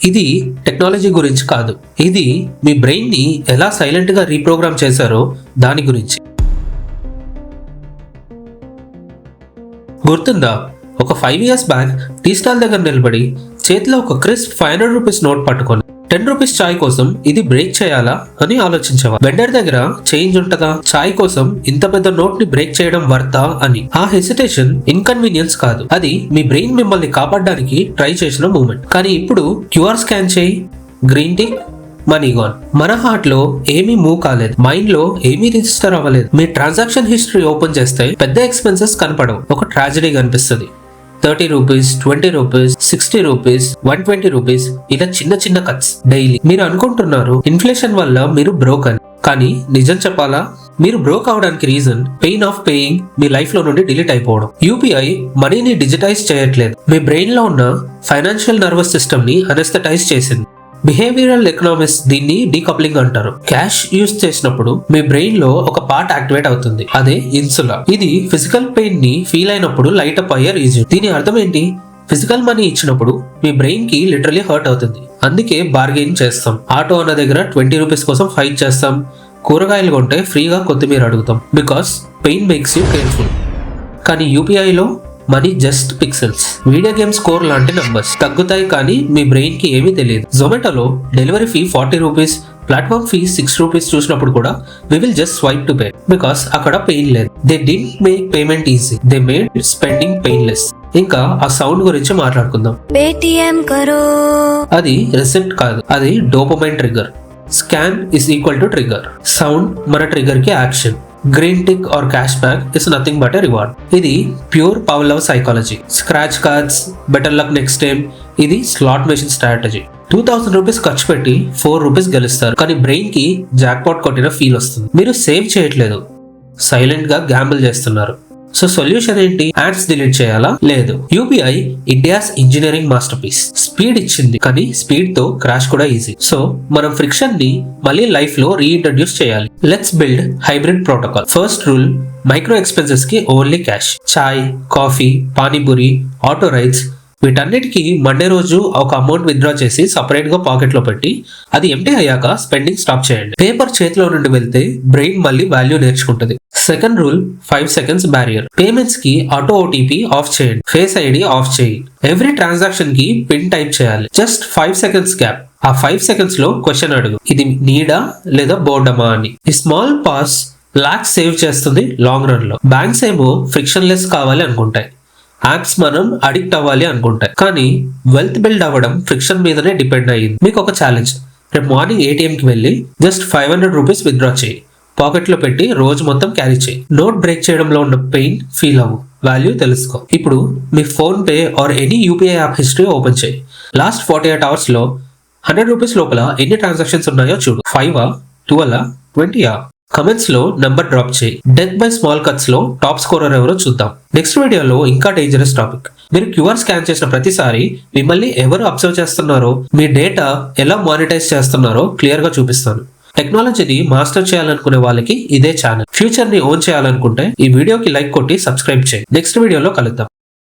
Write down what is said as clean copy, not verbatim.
ఇది టెక్నాలజీ గురించి కాదు, ఇది మీ బ్రెయిన్ ని ఎలా సైలెంట్ గా రీప్రోగ్రామ్ చేశారో దాని గురించి. గుర్తుందా, ఒక 5 years బ్యాక్ టీ స్టాల్ దగ్గర నిలబడి చేతిలో ఒక క్రిస్ప్ 500 రూపీస్ నోట్ పట్టుకొని 10 రూపీస్ చాయ్ కోసం ఇది బ్రేక్ చేయాలా అని ఆలోచించేవా. వెండర్ దగ్గర చేంజ్ ఉంటదా, చాయ్ కోసం ఇంత పెద్ద నోట్ ని బ్రేక్ చేయడం వర్తా అని. ఆ హెసిటేషన్ ఇన్కన్వీనియన్స్ కాదు, అది మీ బ్రెయిన్ మిమ్మల్ని కాపాడడానికి ట్రై చేసిన మూమెంట్. కానీ ఇప్పుడు క్యూఆర్ స్కాన్ చేయి, గ్రీన్ టిక్, మనీ గాన్. మన హార్ట్ లో ఏమీ మూవ్ కాలేదు, మైండ్ లో ఏమీ రిజిస్టర్ అవ్వలేదు. మీ ట్రాన్సాక్షన్ హిస్టరీ ఓపెన్ చేస్తే పెద్ద ఎక్స్పెన్సెస్ కనపడవు, ఒక ట్రాజడీ కనిపిస్తుంది. 30 రూపీస్, 20 రూపీస్, 60 రూపీస్, 120 రూపీస్, ఇలా చిన్న చిన్న కట్స్ డైలీ. మీరు అనుకుంటున్నారు ఇన్ఫ్లేషన్ వల్ల మీరు బ్రోక్ అని, కానీ నిజం చెప్పాలా, మీరు బ్రోక్ అవడానికి reason pain of paying me life లో నుండి డిలీట్ అయిపోవడం. యూపీఐ మనీని డిజిటైజ్ చేయట్లేదు, మీ బ్రెయిన్ లో ఉన్న ఫైనాన్షియల్ నర్వస్ సిస్టమ్ ని అనెస్థటైజ్ చేసింది. బిహేవియరల్ ఎకనామిక్స్ దీన్ని డీకప్లింగ్ అంటారు. క్యాష్ యూజ్ చేసినప్పుడు మీ బ్రెయిన్ లో ఒక పార్ట్ యాక్టివేట్ అవుతుంది, అదే ఇన్సులా. ఇది ఫిజికల్ పెయిన్ ని ఫీల్ అయినప్పుడు లైట్ అప్ అయ్యే రీజన్. దీని అర్థం ఏంటి, ఫిజికల్ మనీ ఇచ్చినప్పుడు మీ బ్రెయిన్ కి లిటరలీ హర్ట్ అవుతుంది, అందుకే బార్గెయిన్ చేస్తాం. ఆటో అన్న దగ్గర 20 రూపీస్ కోసం ఫైట్ చేస్తాం, కూరగాయలు కొంటే ఫ్రీగా కొత్తిమీర అడుగుతాం, because pain makes you careful. కానీ యూపీఐలో money just pixels, video game score లాంటి నంబర్స్. తగ్గుతాయి కానీ మీ బ్రెయిన్ కి ఏమీ తెలియదు. జొమాటోలో delivery fee 40 rupees, platform fee 6 rupees చూసినప్పుడు కూడా we will just swipe to pay, because అక్కడ పెయిన్ లేదు. They didn't make payment easy, they made spending painless. ఇంకా ఆ సౌండ్ గురించి మాట్లాడుకుందాం. పేటిఎం కరో, అది రిసెప్ట్ కాదు, అది dopamine trigger. Scan is equal to trigger, sound మన ట్రిగ్గర్ కి action. Green tick or cashback is nothing but a reward. ఇది pure Pavlov psychology. Scratch cards, better luck next time, ఇది slot machine strategy. 2000 rupees ఖర్చు పెట్టి 4 rupees గెలుస్తారు, కానీ brain కి jackpot కొట్టిన ఫీల్ వస్తుంది. మీరు సేవ్ చేయట్లేదు, సైలెంట్ గా గ్యాంబుల్ చేస్తున్నారు. సో సొల్యూషన్ ఏంటి, యాడ్స్ డిలీట్ చేయాలా? లేదు. UPI India's engineering masterpiece. Speed ఇచ్చింది, కానీ స్పీడ్ తో క్రాష్ కూడా ఈజీ. సో మనం ఫ్రిక్షన్ ని మళ్ళీ లైఫ్ లో రీఇంట్రడ్యూస్ చేయాలి. Let's build hybrid protocol. First rule, micro expenses కి ఓన్లీ క్యాష్. చాయ్, కాఫీ, పానీపూరి, ఆటో రైడ్స్, వీటన్నిటికీ మండే రోజు ఒక అమౌంట్ విత్డ్రా చేసి సపరేట్ గా పాకెట్ లో పెట్టి అది ఎంటీ అయ్యాక స్పెండింగ్ స్టాప్ చేయండి. పేపర్ చేతిలో నుండి వెళ్తే బ్రెయిన్ మళ్ళీ వాల్యూ నేర్చుకుంటుంది. Second rule, 5 seconds barrier. Payments కి ఆటో ఓటీపీ ఆఫ్ చేయండి, ఫేస్ ఐడి ఆఫ్ చేయండి. ఎవ్రీ ట్రాన్సాక్షన్ కి పిన్ టైప్ చేయాలి. Just 5 seconds gap. ఆ 5 seconds లో క్వశ్చన్ అడుగు, ఇది నీడా లేదా బోర్డమా అని. ఈ స్మాల్ పాస్ లాక్స్ సేవ్ చేస్తుంది లాంగ్ రన్ లో. బ్యాంక్స్ ఏమో ఫ్రిక్షన్ లెస్ కావాలి అనుకుంటాయి, యాప్స్ మనం అడిక్ట్ అవ్వాలి అనుకుంటాయి. కానీ వెల్త్ బిల్డ్ అవ్వడం ఫ్రిక్షన్ మీదనే డిపెండ్ అయ్యింది. మీకు ఒక ఛాలెంజ్, రేపు మార్నింగ్ ATM కి వెళ్ళి జస్ట్ 500 రూపీస్ విత్డ్రా చేయి, పాకెట్ లో పెట్టి రోజు మొత్తం క్యారీ చేయి. నోట్ బ్రేక్ చేయడంలో ఉన్న పెయిన్ ఫీల్ అవ్వు, వాల్యూ తెలుసుకో. ఇప్పుడు మీ PhonePe or any UPI app history open చేయి. లాస్ట్ 48 hours లో 100 రూపీస్ లోపల ఎన్ని ట్రాన్సాక్షన్స్ ఉన్నాయో చూడు. 5, 12, 20? కమెంట్స్ లో నెంబర్ డ్రాప్ చేయి. డెత్ బై స్మాల్ కట్స్ లో టాప్ స్కోరర్ ఎవరో చూద్దాం. నెక్స్ట్ వీడియోలో ఇంకా డేంజరస్ టాపిక్. మీరు క్యూఆర్ స్కాన్ చేసిన ప్రతిసారి మిమ్మల్ని ఎవరు అబ్జర్వ్ చేస్తున్నారో, మీ డేటా ఎలా మానిటైజ్ చేస్తున్నారో క్లియర్ గా చూపిస్తాను. టెక్నాలజీని మాస్టర్ చేయాలనుకునే వాళ్ళకి ఇదే ఛానల్. ఫ్యూచర్ ని ఓన్ చేయాలనుకుంటే ఈ వీడియోకి లైక్ కొట్టి సబ్స్క్రైబ్ చేయి. నెక్స్ట్ వీడియోలో కలుద్దాం.